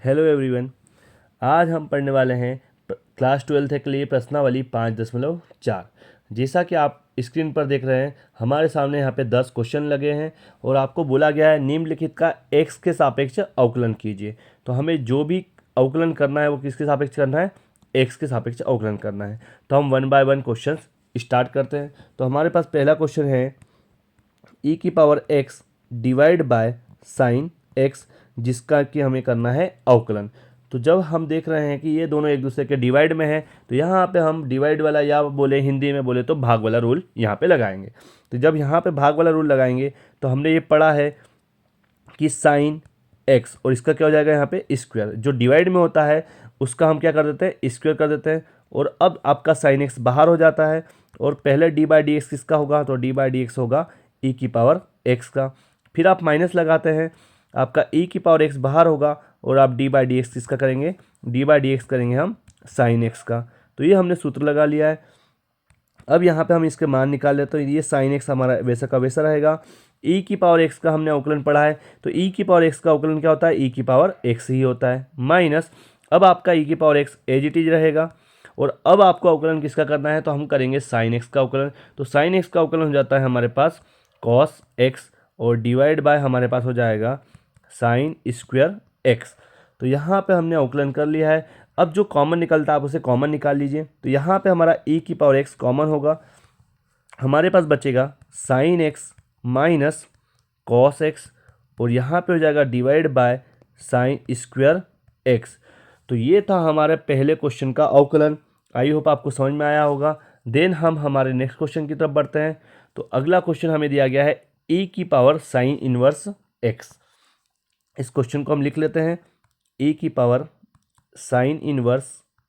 Hello everyone. आज हम पढ़ने वाले हैं क्लास 12 के लिए प्रश्नावली 5.4। जैसा कि आप स्क्रीन पर देख रहे हैं, हमारे सामने यहाँ पे 10 क्वेश्चन लगे हैं और आपको बोला गया है निम्नलिखित का x के सापेक्ष अवकलन कीजिए। तो हमें जो भी अवकलन करना है वो किसके सापेक्ष करना है, x के सापेक्ष अवकलन करना है। तो हम 1 बाय 1 क्वेश्चन स्टार्ट करते हैं। तो हमारे पास पहला क्वेश्चन है e⁻x divide by sign x, जिसका कि हमें करना है अवकलन। तो जब हम देख रहे हैं कि ये दोनों एक दूसरे के डिवाइड में है, तो यहाँ पे हम डिवाइड वाला या बोले हिंदी में बोले तो भाग वाला रूल यहाँ पे लगाएंगे। तो जब यहाँ पे भाग वाला रूल लगाएंगे तो हमने ये पढ़ा है कि साइन x और इसका क्या हो जाएगा यहाँ पे स्क्वायर, जो डिवाइड में होता है उसका हम क्या कर देते हैं, स्क्वायर कर देते हैं। और अब आपका साइन x बाहर हो जाता है और पहले डी बाई डी एक्स किसका होगा, तो डी बाई डी एक्स होगा e⁻x का। फिर आप माइनस लगाते हैं, आपका e⁻x बाहर होगा और आप डी बाई डी एक्स किसका करेंगे, डी बाई डी एक्स करेंगे हम साइन x का। तो ये हमने सूत्र लगा लिया है। अब यहाँ पे हम इसके मान निकाल लेते हैं। तो ये साइन x हमारा वैसा का वैसा रहेगा। e⁻x का हमने अवकलन पढ़ा है, तो e⁻x का अवकलन क्या होता है, e⁻x ही होता है माइनस। अब आपका e⁻x एज इट इज रहेगा और अब आपको अवकलन किसका करना है, तो हम करेंगे साइन x का अवकलन। तो साइन x का अवकलन हो जाता है हमारे पास कॉस x और डिवाइड बाय हमारे पास हो जाएगा साइन स्क्वायर x। तो यहाँ पे हमने अवकलन कर लिया है। अब जो कॉमन निकलता है आप उसे कॉमन निकाल लीजिए। तो यहाँ पे हमारा e⁻x कॉमन होगा, हमारे पास बचेगा sine x minus cos x और यहाँ पे हो जाएगा divide by sine square x। तो ये था हमारे पहले क्वेश्चन का अवकलन। आई होप आपको समझ में आया होगा। देन हम हमारे नेक्स्ट क्वेश्चन की तरफ बढ़ते हैं। तो अगला क्वेश्चन हमें दिया गया है e⁻sin इनवर्स x। इस क्वेश्चन को हम लिख लेते हैं e⁻sin इनवर्स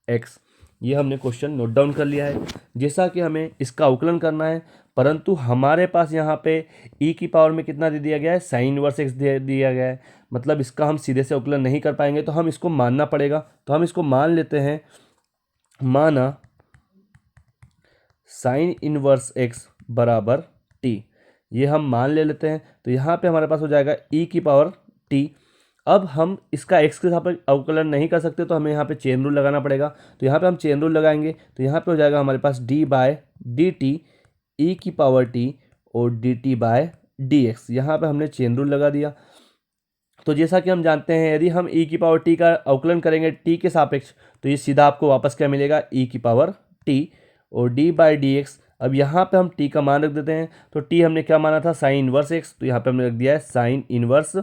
x। ये हमने क्वेश्चन नोट डाउन कर लिया है। जैसा कि हमें इसका अवकलन करना है, परंतु हमारे पास यहाँ पे e में कितना दे दिया गया है, साइन इनवर्स x दे दिया गया है। मतलब इसका हम सीधे से अवकलन नहीं कर पाएंगे, तो हम इसको मानना पड़ेगा। तो हम इसको मान लेते हैं, माना साइन इनवर्स x बराबर t। ये हम मान ले लेते हैं। तो यहाँ पे हमारे पास हो जाएगा e⁻t। अब हम इसका x के साथ अवकलन नहीं कर सकते, तो हमें यहाँ पे चेन रूल लगाना पड़ेगा। तो यहाँ पे हम चेन रूल लगाएंगे। तो यहाँ पे हो जाएगा हमारे पास d by d t e⁻t और dt बाय dx। यहाँ पे हमने चेन रूल लगा दिया। तो जैसा कि हम जानते हैं, यदि हम e⁻t का अवकलन करेंगे t के सापेक्ष, तो ये सीधा आपको वापस क्या मिलेगा, e⁻t और d बाई डी एक्स। अब यहाँ पे हम t का मान रख देते हैं। तो t हमने क्या माना था, साइन इनवर्स x, तो यहाँ पे हमने रख दिया है साइन इनवर्स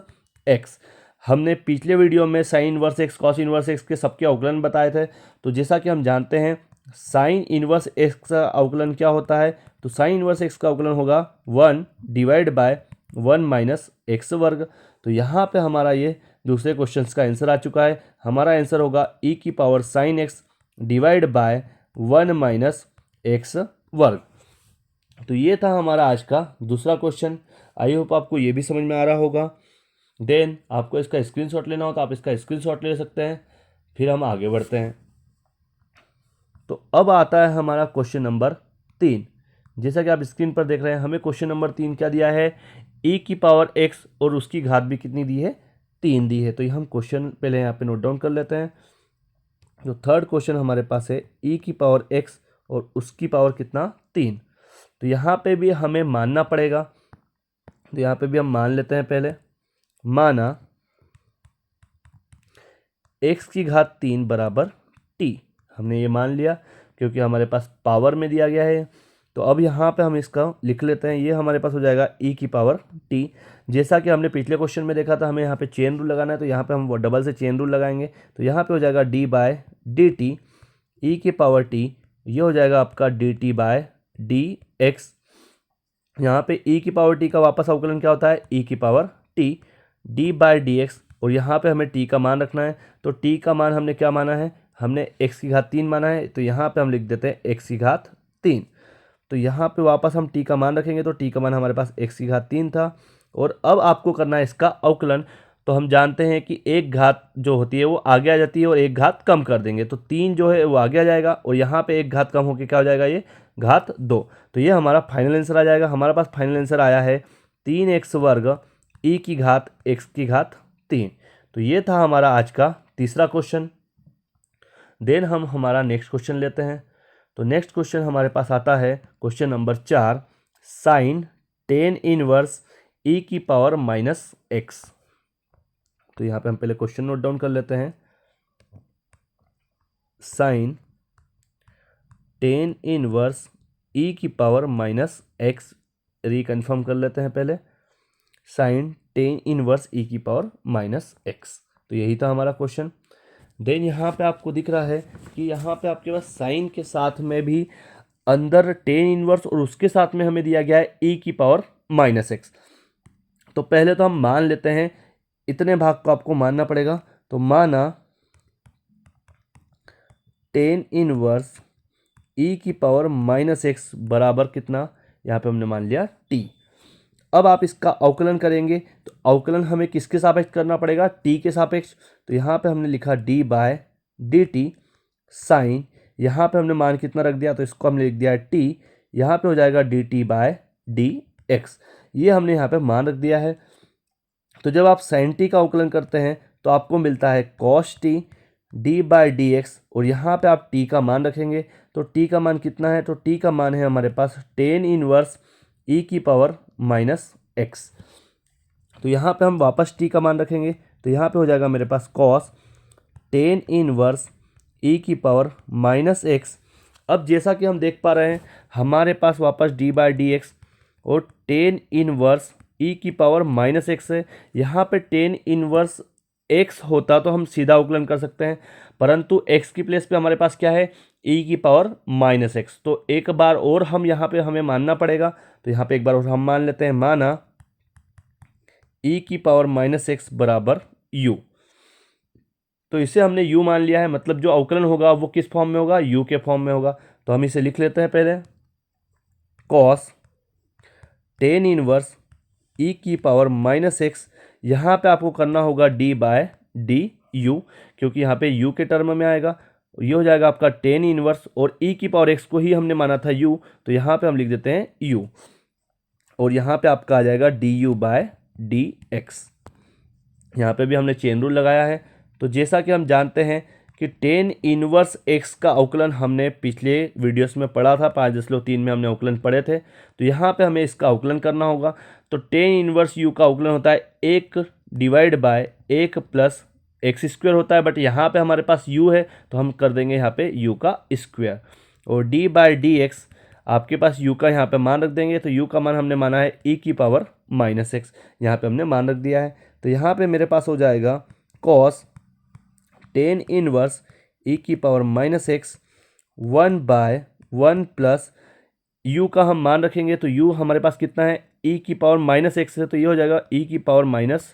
x। हमने पिछले वीडियो में sine inverse x cos inverse x के सबके अवकलन बताए थे। तो जैसा कि हम जानते हैं साइन इनवर्स x का अवकलन क्या होता है, तो साइन इनवर्स x का अवकलन होगा 1 डिवाइड बाय 1 माइनस एक्स वर्ग। तो यहाँ पे हमारा ये दूसरे क्वेश्चन का आंसर आ चुका है। हमारा आंसर होगा e⁻sin x divide by 1 minus x वर्ग। तो ये था हमारा आज का दूसरा क्वेश्चन। आई होप आपको ये भी समझ में आ रहा होगा। देन आपको इसका स्क्रीनशॉट लेना हो तो आप इसका स्क्रीनशॉट ले सकते हैं। फिर हम आगे बढ़ते हैं। तो अब आता है हमारा क्वेश्चन नंबर 3। जैसा कि आप स्क्रीन पर देख रहे हैं, हमें क्वेश्चन नंबर 3 क्या दिया है, e⁻x और उसकी घात भी कितनी दी है, 3 दी है। तो ये हम क्वेश्चन पहले यहाँ पे नोट डाउन कर लेते हैं। जो थर्ड क्वेश्चन हमारे पास है e⁻x और उसकी पावर कितना, 3। तो यहाँ पे भी हमें मानना पड़ेगा। तो यहाँ पे भी हम मान लेते हैं। पहले माना x की घात 3 बराबर t। हमने ये मान लिया क्योंकि हमारे पास पावर में दिया गया है। तो अब यहाँ पे हम इसका लिख लेते हैं। ये हमारे पास हो जाएगा e⁻t। जैसा कि हमने पिछले क्वेश्चन में देखा था, हमें यहाँ पे चेन रूल लगाना है। तो यहाँ पे हम डबल से चेन रूल लगाएंगे। तो यहाँ पे हो जाएगा d by d t e⁻t। ये हो जाएगा आपका dt बाय dx। यहाँ पे e⁻t का वापस अवकलन क्या होता है, e⁻t d बाय dx। और यहाँ पे हमें t का मान रखना है। तो t का मान हमने क्या माना है, हमने x की घात 3 माना है। तो यहाँ पे हम लिख देते हैं x की घात 3। तो यहाँ पे वापस हम t का मान रखेंगे। तो t का मान हमारे पास x की घात 3 था। और अब आपको करना है इसका अवकलन। तो हम जानते हैं कि एक घात जो होती है वो आगे आ जाती है और एक घात कम कर देंगे। तो 3 जो है वो आगे आ जाएगा और यहाँ पे एक घात कम होकर क्या हो जाएगा, ये घात 2। तो ये हमारा फाइनल आंसर आ जाएगा। हमारे पास फाइनल आंसर आया है 3x वर्ग e की घात x की घात 3। तो ये था हमारा आज का तीसरा क्वेश्चन। देन हम हमारा नेक्स्ट क्वेश्चन लेते हैं। तो नेक्स्ट क्वेश्चन हमारे पास आता है question number 4, sine tan inverse ई की पावर माइनस एक्स। तो यहाँ पे हम पहले क्वेश्चन नोट डाउन कर लेते हैं। साइन टेन इनवर्स ई की पावर माइनस एक्स, रिकन्फर्म कर लेते हैं पहले, साइन टेन इनवर्स ई की पावर माइनस एक्स। तो यही था हमारा क्वेश्चन। देन यहाँ पे आपको दिख रहा है कि यहाँ पे आपके पास साइन के साथ में भी अंदर टेन इनवर्स और उसके साथ में हमें दिया गया है ई की पावर माइनस एक्स। तो पहले तो हम मान लेते हैं, इतने भाग को आपको मानना पड़ेगा। तो माना टेन इनवर्स ई की पावर माइनस एक्स बराबर कितना, यहाँ पे हमने मान लिया टी। अब आप इसका अवकलन करेंगे तो अवकलन हमें किसके सापेक्ष करना पड़ेगा, टी के सापेक्ष। तो यहाँ पे हमने लिखा d by d t sine, यहाँ पे हमने मान कितना रख दिया, तो इसको हमने लिख दिया टी, यहाँ पे हो जाएगा d t by d x, ये हमने यहाँ पे मान रख दिया है। तो जब आप साइन टी का अवकलन करते हैं तो आपको मिलता है cos t d by d x, और यहाँ पे आप टी का मान रखेंगे। तो टी का मान कितना है, तो टी का मान है हमारे पास टेन इनवर्स ई की पावर माइनस एक्स। तो यहाँ पे हम वापस टी का मान रखेंगे, तो यहाँ पे हो जाएगा मेरे पास कॉस टेन इनवर्स ई की पावर माइनस एक्स। अब जैसा कि हम देख पा रहे हैं हमारे पास वापस डी बाय डी एक्स और टेन इनवर्स ई की पावर माइनस एक्स है। यहाँ पे टेन इनवर्स एक्स होता तो हम सीधा अवकलन कर सकते हैं, परंतु एक्स की प्लेस पे हमारे पास क्या है, ई की पावर माइनस एक्स। तो एक बार और हम यहाँ पे हमें मानना पड़ेगा। तो यहाँ पे एक बार और हम मान लेते हैं, माना ई की पावर माइनस एक्स बराबर यू। तो इसे हमने u मान लिया है, मतलब जो अवकलन होगा वो किस फॉर्म में होगा, u के फॉर्म में होगा। तो हम इसे लिख लेते हैं पहले, कॉस टेन इनवर्स ई की पावर माइनस एक्स, यहाँ पे आपको करना होगा d बाय डी यू, क्योंकि यहाँ पे u के टर्म में आएगा। ये हो जाएगा आपका टेन इनवर्स, और e की पावर x को ही हमने माना था u, तो यहाँ पे हम लिख देते हैं u, और यहाँ पे आपका आ जाएगा d u by d x. यहाँ पे भी हमने चेन रूल लगाया है। तो जैसा कि हम जानते हैं कि टेन इनवर्स एक्स का अवकलन हमने पिछले वीडियोस में पढ़ा था, 5.3 में हमने अवकलन पढ़े थे। तो यहाँ पे हमें इसका अवकलन करना होगा। तो टेन इनवर्स यू का अवकलन होता है 1 divide by 1 plus x square होता है, बट यहाँ पे हमारे पास यू है तो हम कर देंगे यहाँ पे यू का स्क्वायर, और डी बाय डी एक्स आपके पास यू का यहाँ पे मान रख देंगे। तो यू का मान हमने माना है ई की पावर माइनस एक्स, यहाँ पे हमने मान रख दिया है। तो यहाँ पे मेरे पास हो जाएगा कॉस टेन इनवर्स ई की power minus x 1 by 1 plus u का हम मान रखेंगे। तो यू हमारे पास कितना है, ई की पावर माइनस एक्स है, तो ये हो जाएगा ई की पावर माइनस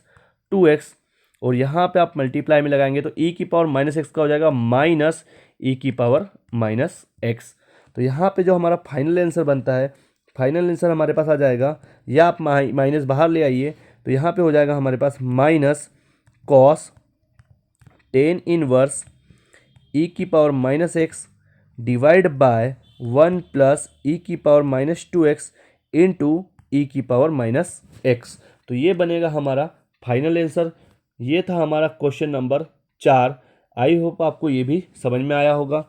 2x, और यहाँ पे आप मल्टीप्लाई में लगाएंगे तो ई की पावर माइनस एक्स का हो जाएगा माइनस ई की पावर माइनस एक्स। तो यहाँ पे जो हमारा फाइनल आंसर बनता है, फाइनल आंसर हमारे पास आ जाएगा, या आप माइनस बाहर ले आइए, तो यहाँ पे हो जाएगा हमारे पास माइनस कॉस टेन इनवर्स ई की power minus X divide by 1 plus E की पावर माइनस 2x इंटू ई की पावर माइनस एक्स। तो ये बनेगा हमारा फाइनल आंसर। ये था हमारा क्वेश्चन नंबर 4। आई होप आपको ये भी समझ में आया होगा।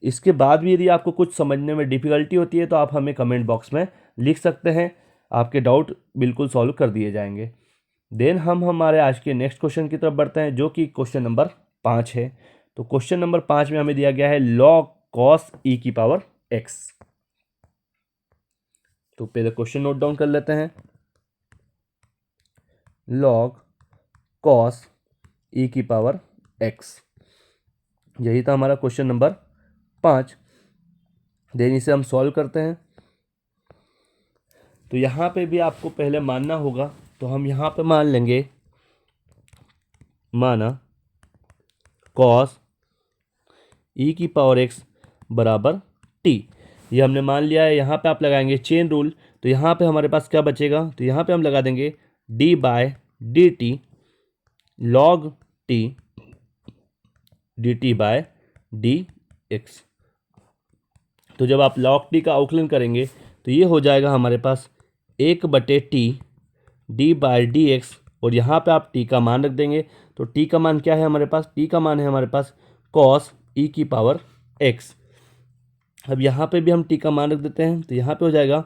इसके बाद भी यदि आपको कुछ समझने में डिफ़िकल्टी होती है तो आप हमें कमेंट बॉक्स में लिख सकते हैं, आपके डाउट बिल्कुल सॉल्व कर दिए जाएंगे। देन हम हमारे आज के नेक्स्ट क्वेश्चन की तरफ बढ़ते हैं, जो कि क्वेश्चन नंबर 5 है। तो क्वेश्चन नंबर 5 में हमें दिया गया है log cos e की पावर x। तो पहले क्वेश्चन नोट डाउन कर लेते हैं, log cos e की पावर x, यही था हमारा क्वेश्चन नंबर 5। देन इसे हम सॉल्व करते हैं। तो यहाँ पे भी आपको पहले मानना होगा, तो हम यहाँ पे मान लेंगे, माना cos e की पावर x बराबर t, ये हमने मान लिया है। यहाँ पे आप लगाएंगे चेन रूल, तो यहाँ पे हमारे पास क्या बचेगा, तो यहाँ पे हम लगा देंगे d by d t log t d t by d x. तो जब आप log t का अवकलन करेंगे तो ये हो जाएगा हमारे पास 1/t d by d x और यहाँ पे आप टी का मान रख देंगे। तो टी का मान क्या है हमारे पास, टी का मान है हमारे पास cos e की पावर x। अब यहाँ पे भी हम टी का मान रख देते हैं, तो यहाँ पे हो जाएगा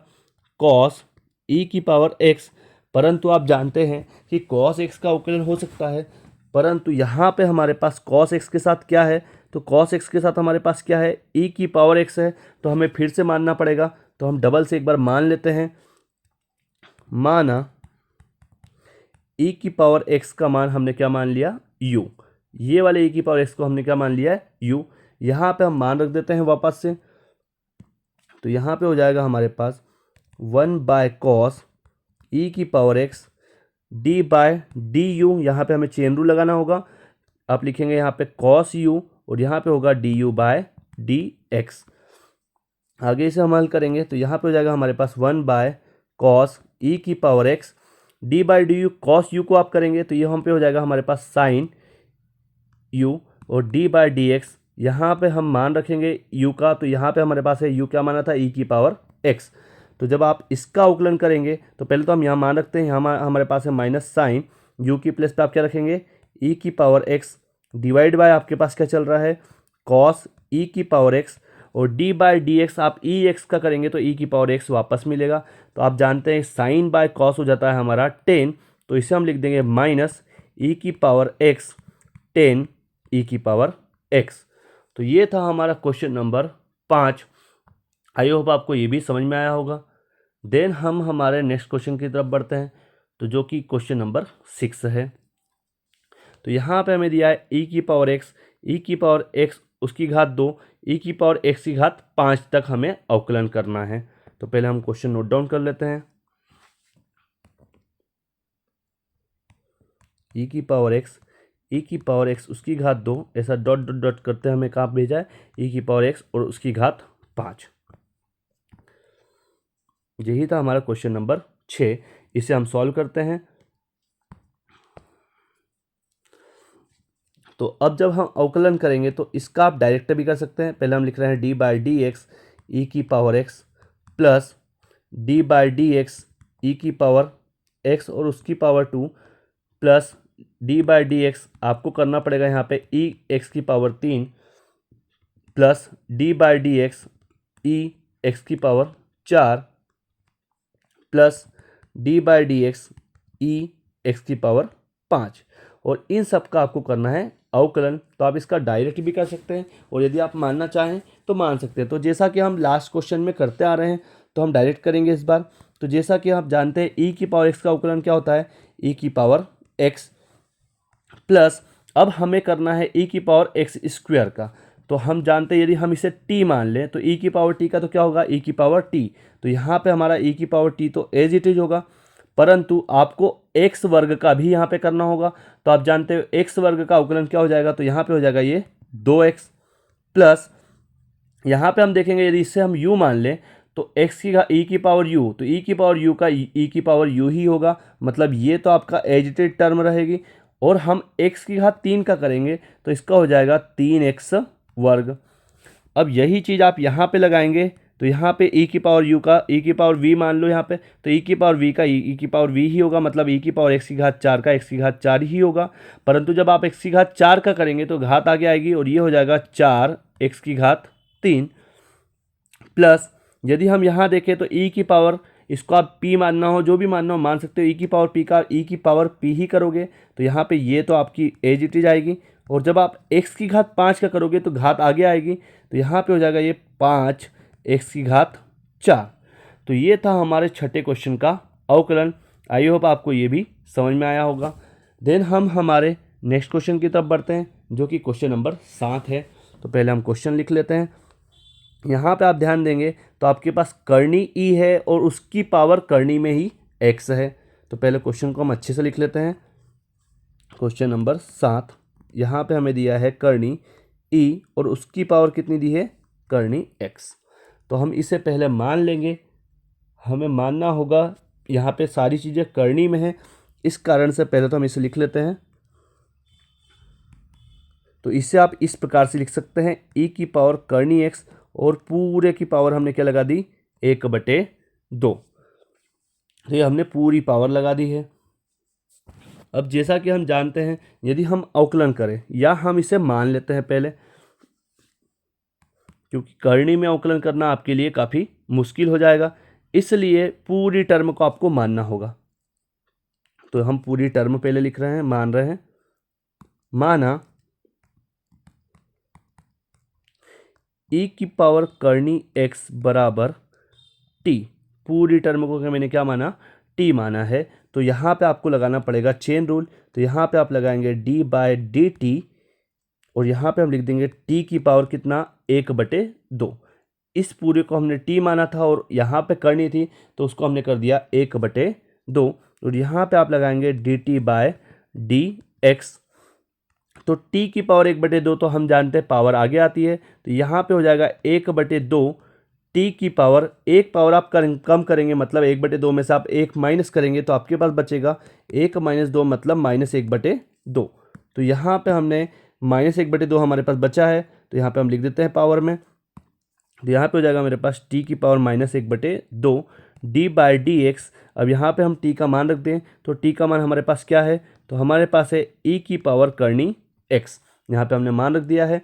cos e की पावर x। परंतु आप जानते हैं कि cos x का अवकलन हो सकता है, परंतु यहाँ पे हमारे पास cos x के साथ क्या है, तो cos x के साथ हमारे पास क्या है, e की पावर x है, तो हमें फिर से मानना पड़ेगा। तो हम डबल से एक बार मान लेते हैं। माना e की पावर x का मान हमने क्या मान लिया, u। ये वाले e की पावर x को हमने क्या मान लिया है, u। यहाँ पे हम मान रख देते हैं वापस से। तो यहाँ पे हो जाएगा हमारे पास 1/cos e की पावर x d/du। यहाँ पे हमें चेन रूल लगाना होगा। आप लिखेंगे यहाँ पे cos u और यहाँ पे होगा du/dx। आगे इसे हम हल करेंगे तो यहाँ पे हो जाएगा हमारे पास 1/cos e की power x d/du। cos u को आप करेंगे तो ये हम पे हो जाएगा हमारे पास sin u और d/dx। यहाँ पे हम मान रखेंगे u का, तो यहाँ पे हमारे पास है u क्या माना था, e की पावर x। तो जब आप इसका अवकलन करेंगे तो पहले तो हम यहाँ मान रखते हैं, यहाँ हमारे पास है माइनस साइन u की प्लस पे आप क्या रखेंगे, e की पावर x डिवाइड बाय आपके पास क्या चल रहा है, cos e की पावर x और d/dx आप ex का करेंगे तो e की पावर x वापस मिलेगा। तो आप जानते हैं साइन बाय कॉस हो जाता है हमारा 10, तो इसे हम लिख देंगे माइनस e की पावर x 10 e की पावर x। तो ये था हमारा क्वेश्चन नंबर 5। आई होप आपको ये भी समझ में आया होगा। देन हम हमारे नेक्स्ट क्वेश्चन की तरफ बढ़ते हैं, तो जो कि क्वेश्चन नंबर 6 है। तो यहाँ पे हमें दिया है e की पावर x, e की पावर x उसकी घात 2, e की पावर x की घात 5 तक हमें अवकलन करना है। तो पहले हम क्वेश्चन नोट डाउन कर लेते हैं। e की पावर x, e की पावर x उसकी घात 2, ऐसा डॉट डॉट डॉट करते हमें कहाँ भेजा है, e की पावर x और उसकी घात 5। यही था हमारा क्वेश्चन नंबर 6। इसे हम सॉल्व करते हैं। तो अब जब हम अवकलन करेंगे तो इसका आप डायरेक्ट भी कर सकते हैं। पहले हम लिख रहे हैं d/dx e की power x plus d/dx e की पावर x और उसकी पावर 2 प्लस d/dx आपको करना पड़ेगा यहाँ पे e x की power 3 plus d/dx e x की power 4 plus d/dx e x की पावर 5। और इन सब का आपको करना है अवकलन। तो आप इसका डायरेक्ट भी कर सकते हैं और यदि आप मानना चाहें तो मान सकते हैं। तो जैसा कि हम लास्ट क्वेश्चन में करते आ रहे हैं तो हम डायरेक्ट करेंगे इस बार। तो जैसा कि आप जानते हैं e की पावर x का अवकलन क्या होता है, e की पावर x प्लस अब हमें करना है e की पावर x स्क्वायर का। तो हम जानते हैं यदि हम इसे t मान लें तो e की पावर t का तो क्या होगा, e की पावर t। तो यहाँ पे हमारा e की पावर t तो एज इट इज होगा, परंतु आपको x वर्ग का भी यहाँ पे करना होगा। तो आप जानते हो x वर्ग का अवकलन क्या हो जाएगा, तो यहाँ पे हो जाएगा ये 2x प्लस यहाँ पे हम देखेंगे यदि इससे हम u मान लें तो x की e की पावर u, तो e की पावर u का e की पावर u ही होगा, मतलब ये तो आपका एज इट इज टर्म रहेगी। और हम x की घात 3 का करेंगे तो इसका हो जाएगा 3x वर्ग। अब यही चीज़ आप यहाँ पे लगाएंगे तो यहाँ पे e की पावर u का e की पावर v मान लो यहाँ पे, तो e की पावर v का e की पावर v ही होगा, मतलब e की पावर x की घात 4 का x की घात 4 ही होगा। परंतु जब आप x की घात 4 का करेंगे तो घात आगे आएगी और ये हो जाएगा 4x की घात 3 प्लस यदि हम यहाँ देखें तो e की पावर, इसको आप p मानना हो जो भी मानना हो मान सकते हो, e की पावर p का e की पावर p ही करोगे तो यहाँ पे ये तो आपकी एज इट इज आएगी। और जब आप x की घात 5 का करोगे तो घात आगे आएगी, तो यहाँ पे हो जाएगा ये 5x की घात 4। तो ये था हमारे छठे क्वेश्चन का अवकलन। आई होप आपको ये भी समझ में आया होगा। देन हम हमारे नेक्स्ट क्वेश्चन की तरफ बढ़ते हैं जो कि क्वेश्चन नंबर 7 है। तो पहले हम क्वेश्चन लिख लेते हैं। यहाँ पे आप ध्यान देंगे तो आपके पास कर्णी e है और उसकी पावर कर्णी में ही x है। तो पहले क्वेश्चन को हम अच्छे से लिख लेते हैं। क्वेश्चन नंबर 7, यहाँ पे हमें दिया है कर्णी e और उसकी पावर कितनी दी है, कर्णी x। तो हम इसे पहले मान लेंगे, हमें मानना होगा यहाँ पे सारी चीज़ें कर्णी में है, इस कारण से पहले तो हम इसे लिख लेते हैं। तो इसे आप इस प्रकार से लिख सकते हैं e की पावर कर्णी x और पूरे की पावर हमने क्या लगा दी, 1/2। तो ये हमने पूरी पावर लगा दी है। अब जैसा कि हम जानते हैं, यदि हम अवकलन करें या हम इसे मान लेते हैं पहले, क्योंकि करनी में अवकलन करना आपके लिए काफ़ी मुश्किल हो जाएगा, इसलिए पूरी टर्म को आपको मानना होगा। तो हम पूरी टर्म पहले लिख रहे हैं, मान रहे हैं। माना e की पावर करनी x बराबर t, पूरी टर्म को मैंने क्या माना, t माना है। तो यहाँ पे आपको लगाना पड़ेगा चेन रूल। तो यहाँ पे आप लगाएंगे d/dt और यहाँ पे हम लिख देंगे t की पावर कितना, 1/2। इस पूरे को हमने t माना था और यहाँ पे करनी थी, तो उसको हमने कर दिया 1/2। और यहाँ पे आप लगाएंगे dt/dx। तो t की पावर 1/2 तो हम जानते हैं पावर आगे आती है, तो यहाँ पे हो जाएगा 1/2 t की पावर, एक पावर आप कम करेंगे मतलब 1/2 में से आप एक माइनस करेंगे, तो आपके पास बचेगा 1 - 2 मतलब -1/2। तो यहाँ पे हमने -1/2 हमारे पास बचा है, तो यहाँ पे हम लिख देते हैं पावर में। तो यहाँ पे हो जाएगा मेरे पास t की पावर -1/2 d/dx। अब यहाँ पे हम t का मान रख दें, तो t का मान हमारे पास क्या है, तो हमारे पास है e की पावर करनी x। यहाँ पे हमने मान रख दिया है।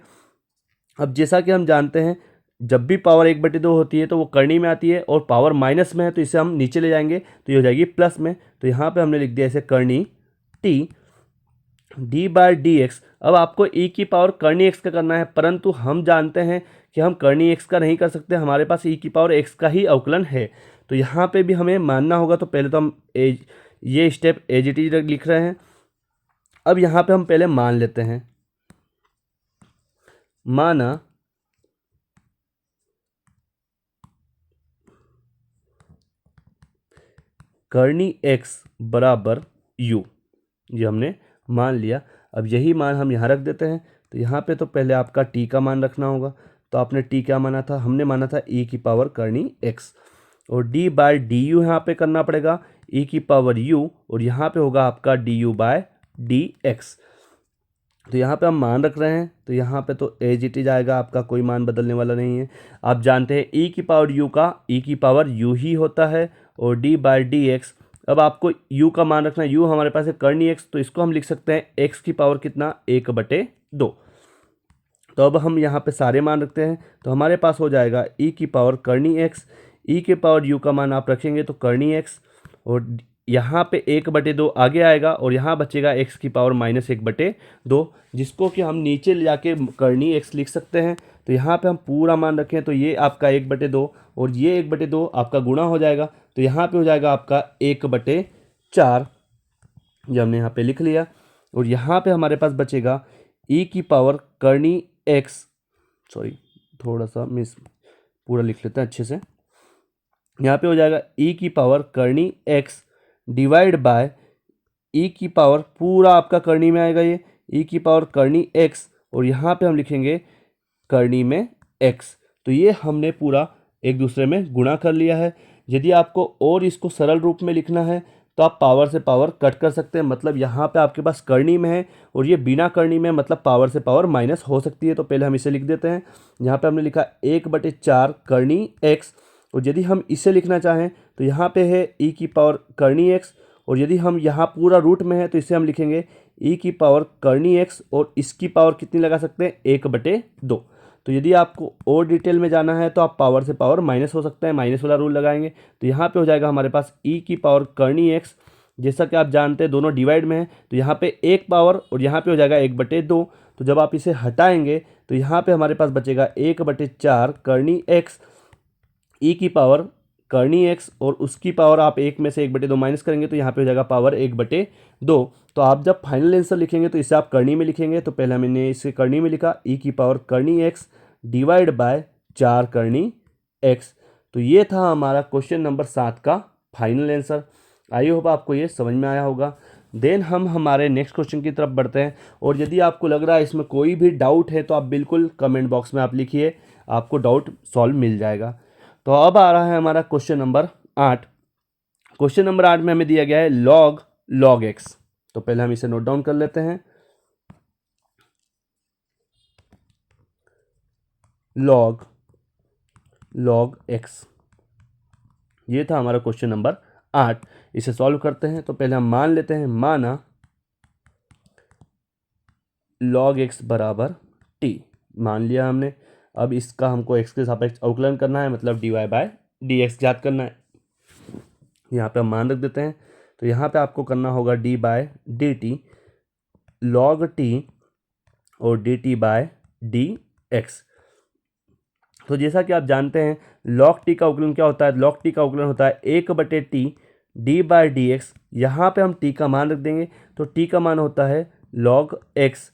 अब जैसा कि हम जानते हैं, जब भी पावर 1/2 होती है तो वो करनी में आती है, और पावर माइनस में है तो इसे हम नीचे ले जाएंगे तो ये हो जाएगी प्लस में। तो यहाँ पे हमने लिख दिया इसे करनी t d/dx। अब आपको e की पावर करनी x का करना है, परंतु हम जानते हैं कि हम करनी x का नहीं कर सकते, हमारे पास e की पावर x का ही अवकलन है। तो यहाँ पे भी हमें मानना होगा। तो पहले तो हम ये स्टेप एज इट इज लिख रहे हैं। अब यहाँ पे हम पहले मान लेते हैं। माना करनी x बराबर u, ये हमने मान लिया। अब यही मान हम यहाँ रख देते हैं। तो यहाँ पे तो पहले आपका t का मान रखना होगा। तो आपने t क्या माना था, हमने माना था e की पावर करनी x, और d/du यहाँ पे करना पड़ेगा e की पावर u, और यहाँ पे होगा आपका du/dx। तो यहाँ पे हम मान रख रहे हैं, तो यहाँ पे तो एज इट इज आएगा, आपका कोई मान बदलने वाला नहीं है। आप जानते हैं e की पावर u का e की पावर u ही होता है, और d/dx। अब आपको u का मान रखना है, u हमारे पास है करनी x, तो इसको हम लिख सकते हैं x की पावर कितना, 1/2। तो अब हम यहाँ पे सारे मान रखते हैं, तो हमारे पास हो जाएगा e की पावर करनी x, e के पावर u का मान आप रखेंगे तो करनी x, और यहाँ पे 1/2 आगे आएगा, और यहाँ बचेगा x की पावर -1/2, जिसको कि हम नीचे ले जाके करनी x लिख सकते हैं। तो यहाँ पे हम पूरा मान रखें तो ये आपका 1/2 और ये 1/2 आपका गुणा हो जाएगा, तो यहाँ पे हो जाएगा आपका 1/4, जो हमने यहाँ पे लिख लिया। और यहाँ पे हमारे पास बचेगा e की पावर करनी x, सॉरी थोड़ा सा मिस, पूरा लिख लेते हैं अच्छे से। यहाँ पे हो जाएगा e की पावर करनी x डिवाइड बाय e की पावर, पूरा आपका करनी में आएगा ये e की पावर करनी x, और यहाँ पे हम लिखेंगे करनी में x। तो ये हमने पूरा एक दूसरे में गुणा कर लिया है। यदि आपको और इसको सरल रूप में लिखना है तो आप पावर से पावर कट कर सकते हैं, मतलब यहाँ पे आपके पास करनी में है और ये बिना करनी में, मतलब पावर से पावर माइनस हो सकती है। तो पहले हम इसे लिख देते हैं। यहाँ पे हमने लिखा 1/4 करनी x, और यदि हम इसे लिखना चाहें तो यहाँ पे है e की पावर करनी x, और यदि हम यहाँ पूरा रूट में है तो इसे हम लिखेंगे e की पावर करनी x, और इसकी पावर कितनी लगा सकते हैं, 1/2। तो यदि आपको और डिटेल में जाना है तो आप पावर से पावर माइनस हो सकता है, माइनस वाला रूल लगाएंगे। तो यहाँ पे हो जाएगा हमारे पास e की पावर करनी x, जैसा कि आप जानते हैं दोनों डिवाइड में है, तो यहाँ पे एक पावर और यहाँ पे हो जाएगा 1/2। तो जब आप इसे हटाएंगे तो यहाँ पे हमारे पास बचेगा 1/4 करनी x, e की पावर करनी x, और उसकी पावर आप एक में से 1/2 माइनस करेंगे तो यहाँ पे हो जाएगा पावर 1/2। तो आप जब फाइनल आंसर लिखेंगे तो इसे आप करनी में लिखेंगे। तो पहले मैंने इसे करनी में लिखा e की पावर करनी x डिवाइड बाय 4 करनी x। तो ये था हमारा क्वेश्चन नंबर 7 का फाइनल आंसर। आई होप आपको ये समझ में आया होगा। देन हम हमारे नेक्स्ट क्वेश्चन की तरफ बढ़ते हैं, और यदि आपको लग रहा है इसमें कोई भी डाउट है तो आप बिल्कुल कमेंट बॉक्स में आप लिखिए, आपको डाउट सॉल्व मिल जाएगा। तो अब आ रहा है हमारा क्वेश्चन नंबर 8। क्वेश्चन नंबर 8 में हमें दिया गया है log x। तो पहले हम इसे नोट डाउन कर लेते हैं। log x, ये था हमारा क्वेश्चन नंबर 8। इसे सॉल्व करते हैं। तो पहले हम मान लेते हैं, माना log x बराबर t मान लिया हमने। अब इसका हमको x के सापेक्ष अवकलन करना है, मतलब dy बाय dx ज्ञात करना है। यहाँ पे हम मान रख देते हैं। तो यहाँ पे आपको करना होगा d by d t log t और dt बाय dx। तो जैसा कि आप जानते हैं log t का अवकलन क्या होता है, log t का अवकलन होता है 1/t d by d x. यहाँ पर हम t का मान रख देंगे, तो t का मान होता है log x।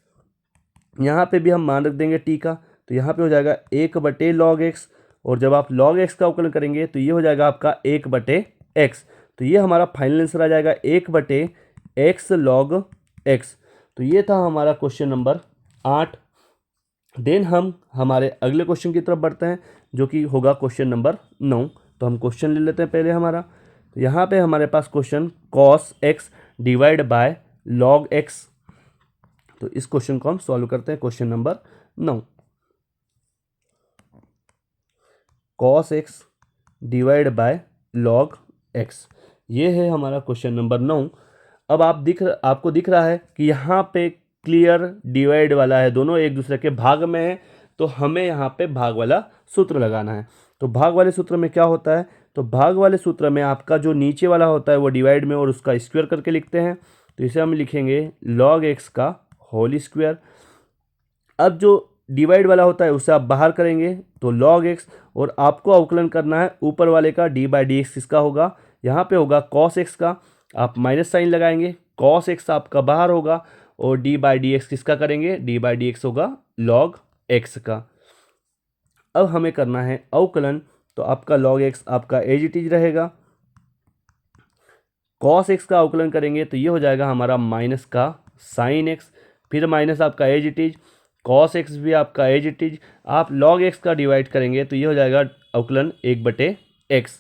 यहाँ पे भी हम मान रख देंगे t का, तो यहाँ पे हो जाएगा 1/log x। और जब आप log x का अवकलन करेंगे तो ये हो जाएगा आपका 1/x। तो ये हमारा फाइनल आंसर आ जाएगा 1/x log x। तो ये था हमारा क्वेश्चन नंबर 8। देन हम हमारे अगले क्वेश्चन की तरफ बढ़ते हैं, जो कि होगा क्वेश्चन नंबर 9। तो हम क्वेश्चन ले लेते हैं पहले हमारा। तो यहाँ पे हमारे पास question cos x divide by log x। तो इस क्वेश्चन को हम सॉल्व करते हैं। Question number 9, cos x divide by log x, ये है हमारा क्वेश्चन नंबर 9। अब आपको दिख रहा है कि यहाँ पे क्लियर डिवाइड वाला है, दोनों एक दूसरे के भाग में है, तो हमें यहाँ पे भाग वाला सूत्र लगाना है। तो भाग वाले सूत्र में क्या होता है, तो भाग वाले सूत्र में आपका जो नीचे वाला होता है वो डिवाइड में और उसका स्क्वायर करके लिखते हैं। तो इसे हम लिखेंगे log x का होल स्क्वायर। अब जो डिवाइड वाला होता है उससे आप बाहर करेंगे तो log x, और आपको अवकलन करना है ऊपर वाले का d बाई डी एक्स। किसका होगा, यहाँ पे होगा cos x का, आप माइनस साइन लगाएंगे, cos x आपका बाहर होगा, और d बाई डी एक्स किसका करेंगे, d बाई डी एक्स होगा log x का। अब हमें करना है अवकलन, तो आपका log x आपका एज इट इज रहेगा। cos x का अवकलन करेंगे तो ये हो जाएगा हमारा माइनस का साइन x, फिर माइनस आपका as it is, cos x भी आपका एज इट इज। आप log x का डिवाइड करेंगे तो ये हो जाएगा अवकलन 1/x,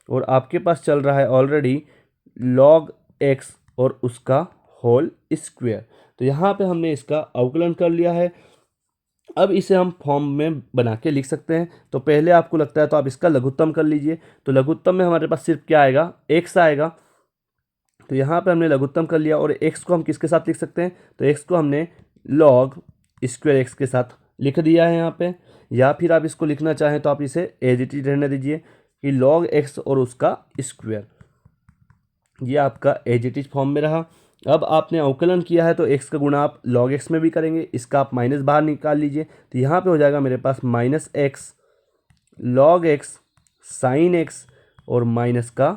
और आपके पास चल रहा है ऑलरेडी log x और उसका होल स्क्वायर। तो यहाँ पे हमने इसका अवकलन कर लिया है। अब इसे हम फॉर्म में बना के लिख सकते हैं। तो पहले आपको लगता है तो आप इसका लघुत्तम कर लीजिए। तो लघुत्तम में हमारे पास सिर्फ क्या आएगा, x आएगा। तो यहाँ पे हमने लघुत्तम कर लिया, और x को हम किसके साथ लिख सकते हैं, तो x को हमने log स्क्वायर x के साथ लिख दिया है यहाँ पे। या फिर आप इसको लिखना चाहें तो आप इसे एज इट इज रहने दीजिए कि log x और उसका स्क्वायर, ये आपका एज इट इज फॉर्म में रहा। अब आपने अवकलन किया है तो x का गुणा आप log x में भी करेंगे, इसका आप माइनस बाहर निकाल लीजिए। तो यहाँ पे हो जाएगा मेरे पास minus X log x sine x और माइनस का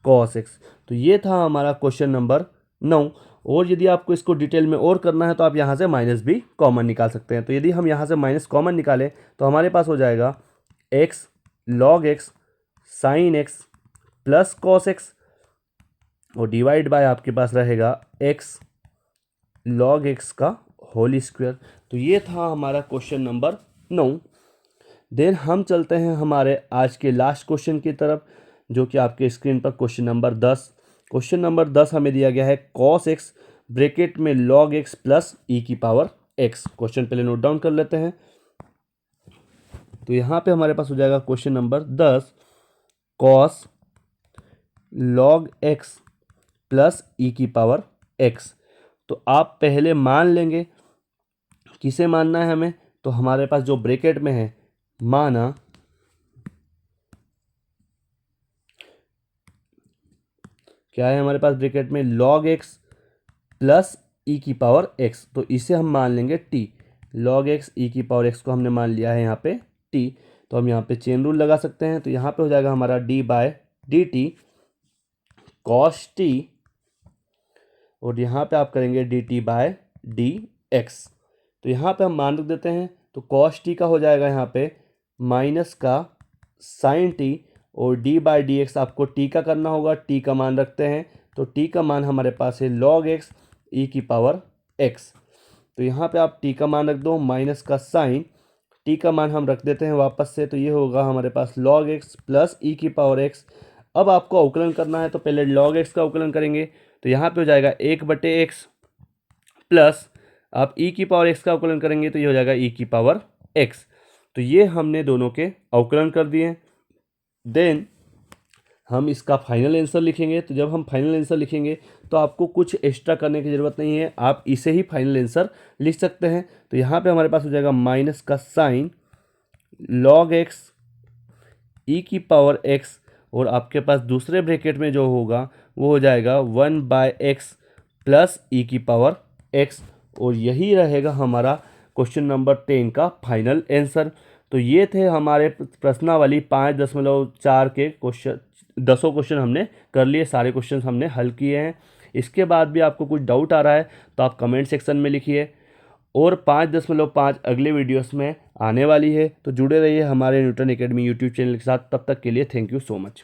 cos x। तो ये था हमारा क्वेश्चन नंबर 9। और यदि आपको इसको डिटेल में और करना है तो आप यहाँ से माइनस भी कॉमन निकाल सकते हैं। तो यदि हम यहाँ से माइनस कॉमन निकालें तो हमारे पास हो जाएगा x log x sine x plus cos x, और डिवाइड बाय आपके पास रहेगा x log x का होल स्क्वायर। तो ये था हमारा क्वेश्चन नंबर 9। देन हम चलते हैं हमारे आज के लास्ट क्वेश्चन की तरफ, जो कि आपके स्क्रीन पर क्वेश्चन नंबर 10। क्वेश्चन नंबर 10 हमें दिया गया है cos x ब्रैकेट में log x प्लस e की पावर x। क्वेश्चन पहले नोट डाउन कर लेते हैं। तो यहाँ पे हमारे पास हो जाएगा question number 10 cos log x plus e की पावर x। तो आप पहले मान लेंगे, किसे मानना है हमें, तो हमारे पास जो ब्रैकेट में है माना क्या है, हमारे पास ब्रैकेट में log x प्लस e की पावर x। तो इसे हम मान लेंगे t, log x e की पावर x को हमने मान लिया है यहाँ पे t। तो हम यहाँ पे चेन रूल लगा सकते हैं। तो यहाँ पे हो जाएगा हमारा d by d t cos t, और यहाँ पे आप करेंगे d t by d x. तो यहाँ पे हम मान रख देते हैं। तो कॉस टी का हो जाएगा यहाँ पे माइनस का साइन टी, और डी बाई डी एक्स आपको टी का करना होगा, टी का मान रखते हैं। तो टी का मान हमारे पास है log x e की पावर x। तो यहाँ पे आप टी का मान रख दो, माइनस का साइन, टी का मान हम रख देते हैं वापस से। तो ये होगा हमारे पास log x प्लस e की पावर x। अब आपको अवकलन करना है, तो पहले log x का अवकलन करेंगे। तो यहाँ पे हो जाएगा 1/x प्लस आप e की पावर x का अवकलन करेंगे तो ये हो जाएगा e की पावर x। तो ये हमने दोनों के अवकलन कर दिए। देन हम इसका फाइनल आंसर लिखेंगे। तो जब हम फाइनल आंसर लिखेंगे तो आपको कुछ एक्स्ट्रा करने की ज़रूरत नहीं है, आप इसे ही फाइनल आंसर लिख सकते हैं। तो यहाँ पे हमारे पास हो जाएगा माइनस का साइन log x e की पावर x, और आपके पास दूसरे ब्रैकेट में जो होगा वो हो जाएगा 1/x प्लस ई की पावर x, और यही रहेगा हमारा क्वेश्चन नंबर 10 का फाइनल आंसर। तो ये थे हमारे प्रश्नावली 5.4 के क्वेश्चन, 10 क्वेश्चन हमने कर लिए, सारे क्वेश्चन हमने हल किए हैं। इसके बाद भी आपको कुछ डाउट आ रहा है तो आप कमेंट सेक्शन में लिखिए, और 5.5 अगले वीडियोस में आने वाली है। तो जुड़े रहिए हमारे न्यूटन एकेडमी यूट्यूब चैनल के साथ। तब तक के लिए थैंक यू सो मच।